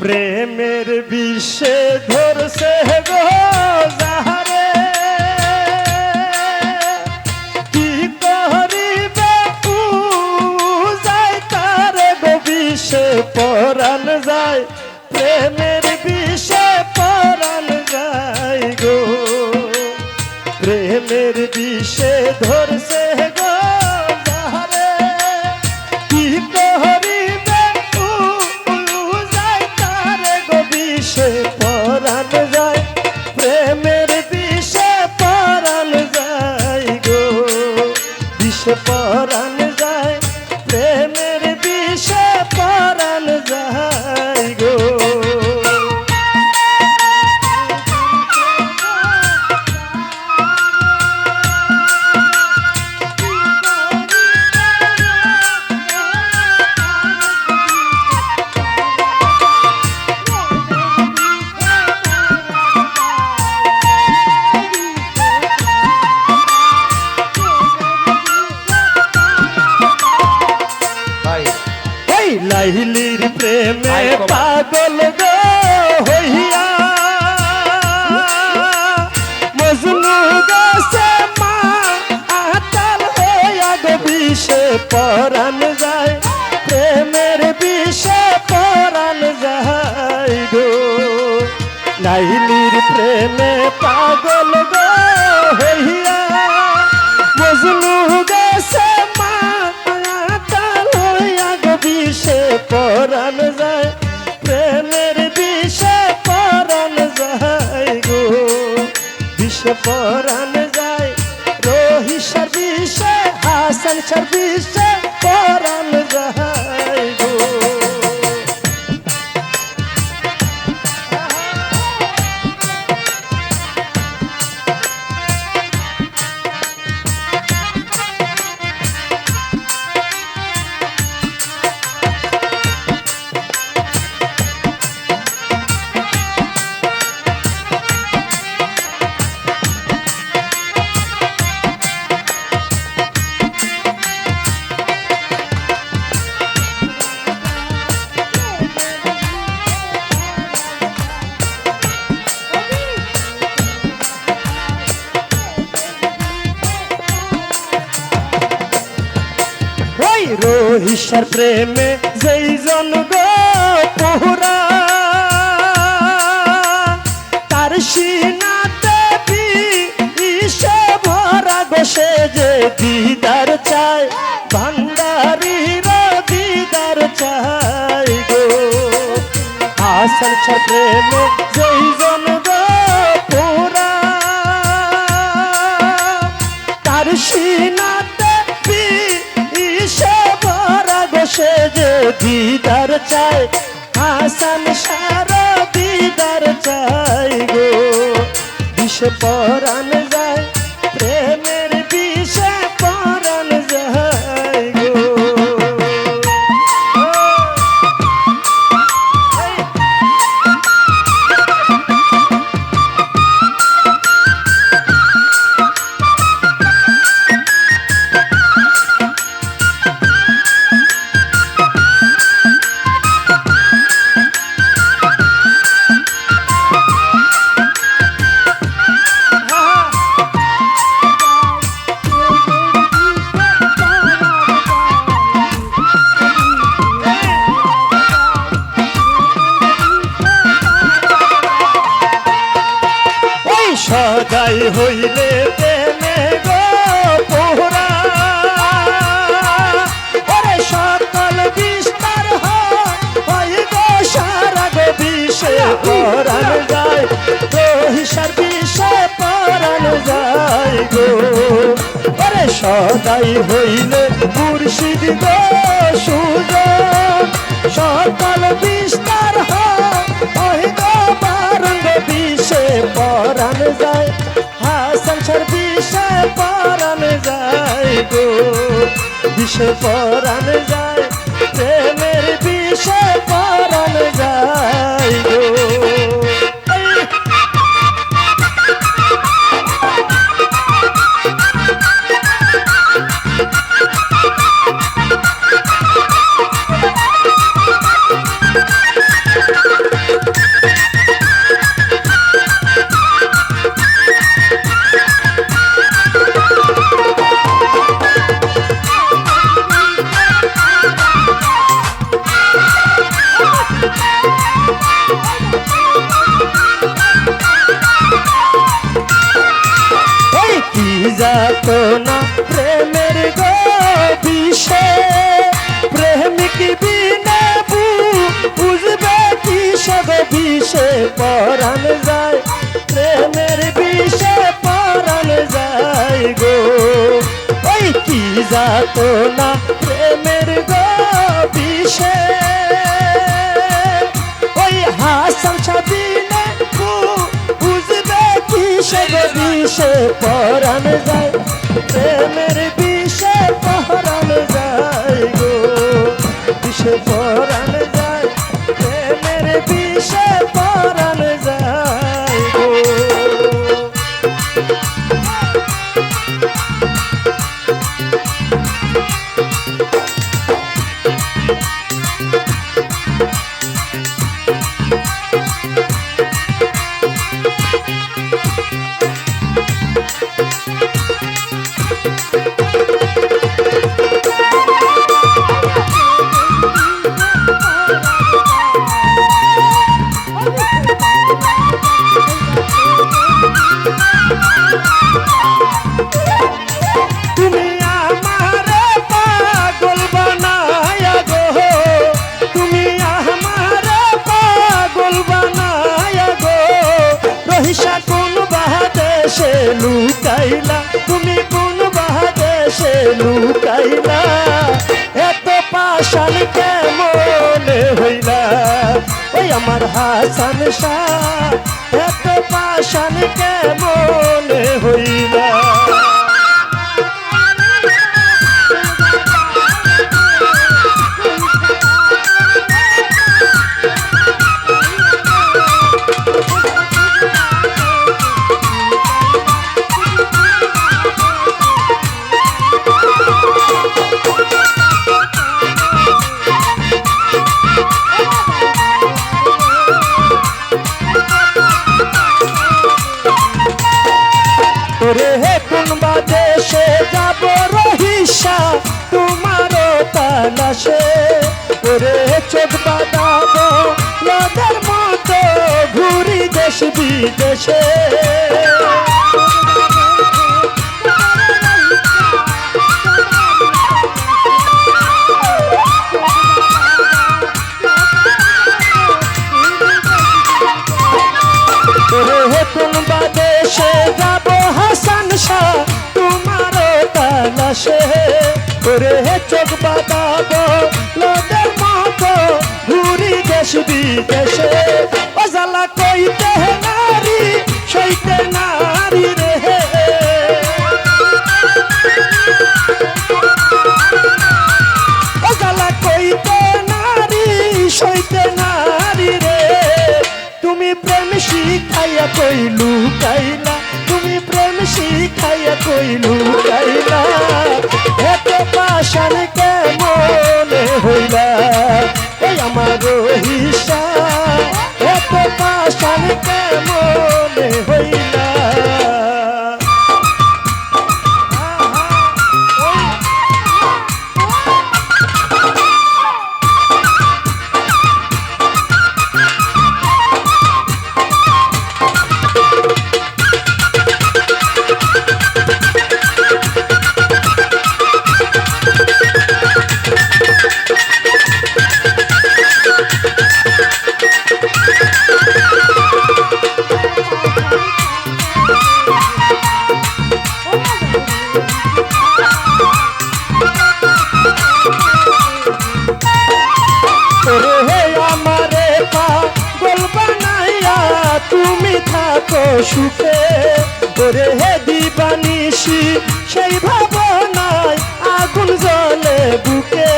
প্রেমের বিষে ধরছে গো যাহারে কি করিবে যায় তারে গো বিষে পরাণ যায় প্রেমের বিষে পরাণ যায় গো প্রেমের বিষে ধরছে গো যাহারে কি করিবে যায় তারে গো বিষে পরাণ যায় প্রেমের বিষে পরাণ যায় গো বিষে পরাণ যায় প্রেমের বিষে পরাণ যায় গো লাইলির প্রেমে পাগল গো হইয়া মজনু গেছে মা আতাল হইয়া গো বিষে পরাণ যায় প্রেমের বিষে পরাণ যায় গো লাইলির প্রেমে পাগল গো হইয়া মজনু গেছে মা বিষে পরাণ যায় প্রেমের বিষে পরাণ যায় গো বিষে পরাণ যায় রহিসার বিষে হাসান সার বিষে পরাণ যায় গো রহিসার প্রেমে যেই জন গো পোহরা তার সিনাতে বিষে ভরা গো সে যে দিদার চায় ভান্ডারীর দিদার চায় গো হাসান সার প্রেমে যেই জন গো পোহরা তার সিনাতে সে যে দিদার চায় হাসান সারা দিদার চায় গো বিষে পরাণ যায় প্রেমের বিষে পরাণ যায় গো সদাই হইলে প্রেমে গো পোহরা ওরে সকল বিস্তার হয় গো সারা গো বিষে পরাণ যায় রহিসার বিষে পরাণ যায় গো ওরে সদাই হইলে মুর্শিদ গো সুযোগ সকল বিস্তার হয় গো বারঙ্গ বিষে পরাণ যায় হাসান সার বিষে পরাণ যায় গো বিষে পরাণ যায় প্রেমের বিষে পরাণ যায় গো এই কি যাতনা প্রেমের গো বিষে প্রেমিক বিনে বুঝবে কি সব বিষে পরাণ যায় প্রেমের বিষে পরাণ যায় গো ওই কি যাতনা প্রেমের গো বিষে ওই হাসান সাবিনে বুঝবে কি সব বিষে পরাণ যায় প্রেমের বিষে পরাণ যায় গো বিষে পরাণ যায় প্রেমের বিষে পরাণ যায় গো তুমি আমারে পাগল বানায়া গো তুমি আমারে পাগল বানায়া গো রহিসা কোন বাহাদেশে লুকাইলা তুমি কোন বাহাদেশে লুকাইলা এত পাশান কেমন হইলা ওই আমার হাসান শাহ এত পাশান কেমন হইলা ওরে হে কোন বাদেশে যাব রহিসা তোমারও তালাশে ওরে চোখ বাঁধাবো নদের মতো ঘুরি দেশ বিদেশে ওরে হে কোন বাদেশে যাব হাসান শাহ তোমারও তালাশে ওরে হে চোখ বাঁধাবো নদের মতো ঘুরি দেশ বিদেশে ও জ্বালা কইতে নারী সইতে নারী রে ও জ্বালা কইতে নারী সইতে নারী রে তুমি প্রেম শিখাইয়া কইলু কাইলা তুমি প্রেম শিখাইয়া কইলু কাইলা এত পাশান কেমন হইলা এই আমার রহিসা এত পাশান কেমন হইলা সুখে ওরে হে দিবানিশি সেই ভাবনায় আগুন জ্বলে বুকে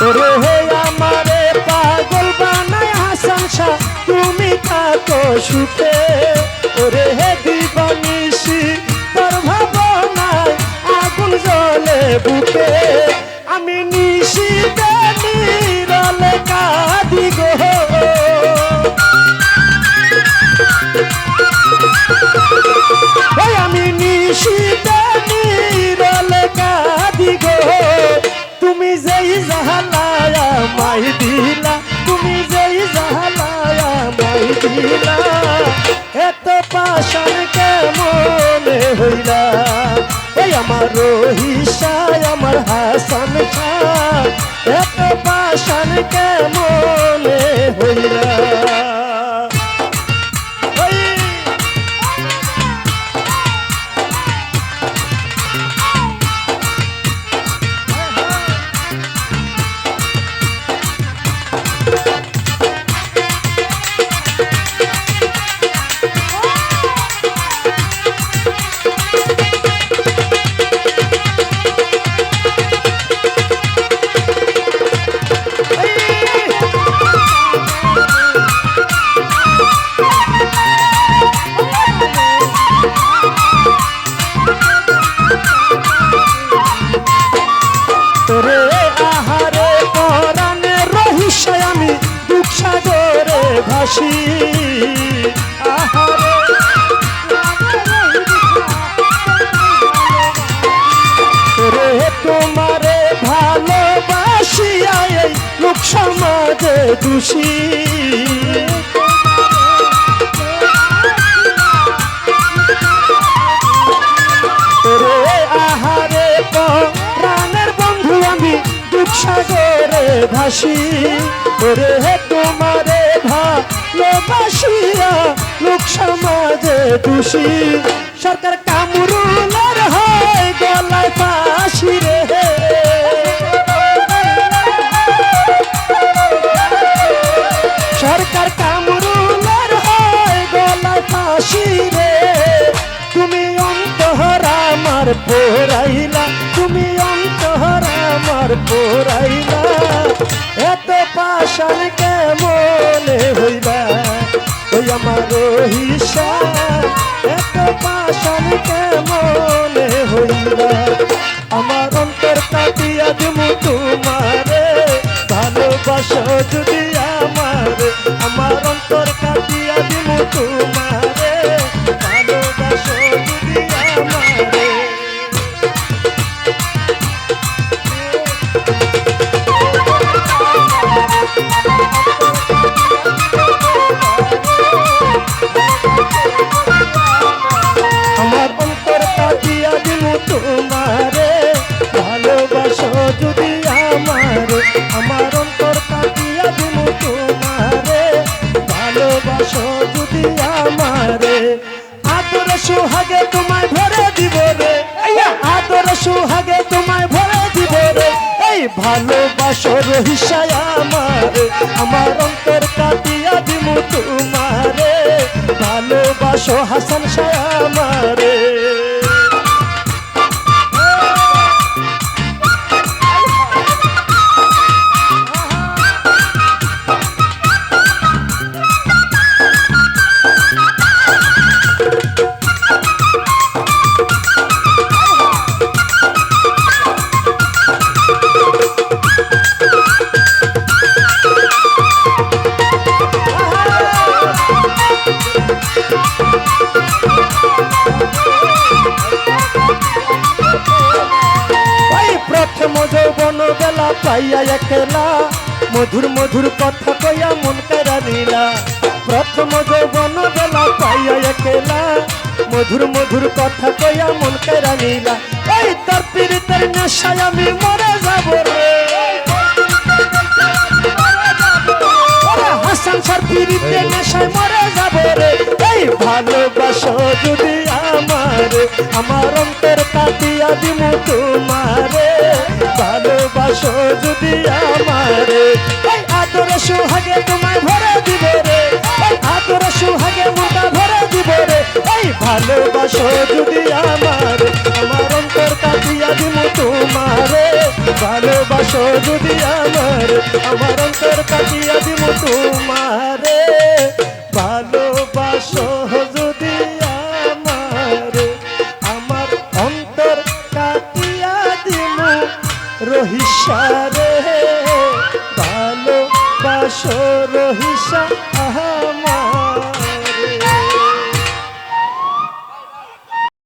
ওরে হে আমারে পাগল বানায় হাসান শাহ তুমি থাকো সুখে ওরে হে দিবানিশি তোর ভাবনায় আগুন জ্বলে বুকে আমি নিশিতে নীরলে কাঁদি গো দিলা এত পাশান কেমনে হইলা ওই আমার রহিসায় আমার হাসান শাহ এত পাশান কেমনে হইলা ভাসি রে তোমারে ভালোবাসিয়া এই লোক সমাজে দোষী রে আহারে প্রাণের বন্ধু আমি দুঃখ সাগরে ভাসি রে তোমারে ভালোবাসিয়া লোক সমাজে দোষী সরকার কামরুলের হয় গলায় ফাঁসি রে সরকার কামরুলের হয় গলায় ফাঁসি রে তুমি অন্তর আমার পোড়াইলা তুমি অন্তর আমার পোড়াইলা এত পাশান কেমনে হইলা ওই আমার রহিসা এত পাশান কেমনে হইলা আমার অন্তর কাটিয়া দিমু তোমারে ভালোবাসো যদি আমার অন্তর কাটিয়া দিমু তোমারে ভালোবাসো যদি আমারে আমার অন্তর কাটিয়া দিমু তোমারে ভালোবাসো যদি আমারে আমার অন্তর কাটিয়া দিমু তোমারে ভালোবাসো যদি আমারে আদর সুহাগে তোমায় ভরে দিব রে আদর সুহাগে তোমায় ভরে দিব রে এই ভালোবাসো রহিসায় আমার অন্তর কাটিয়া দিমু তোমারে ভালোবাসো হাসান শাহ আমারে প্রথম যৌবন বেলা পাইয়া একলা মধুর মধুর কথা কইয়া মন কেড়া নিলা প্রথম যৌবন বেলা পাইয়া একলা মধুর মধুর কথা কইয়া মন কেড়া নিলা এই তোর পীড়িতের নেশায় আমি মরে যাব রে হাসান শাহর পীড়িতের নেশায় মরে যাব রে এই ভালোবাসো যদি আমার অন্তর কাটিয়া দিমু তোমারে ভালোবাসো যদি আমারে আদর সুহাগে তোমায় ভরে দিব রে আদর সুহাগে মুখা ভরে দিব রে ভালোবাসো যদি আমারে আমার অন্তর কাটিয়া দিমু তোমারে ভালোবাসো যদি আমারে আমার অন্তর কাটিয়া দিমু তোমারে ভালোবাসো যদি আমারে আমার অন্তর কাটিয়া দিমু রহিসা রে ভালোবাসো রহিসা আমার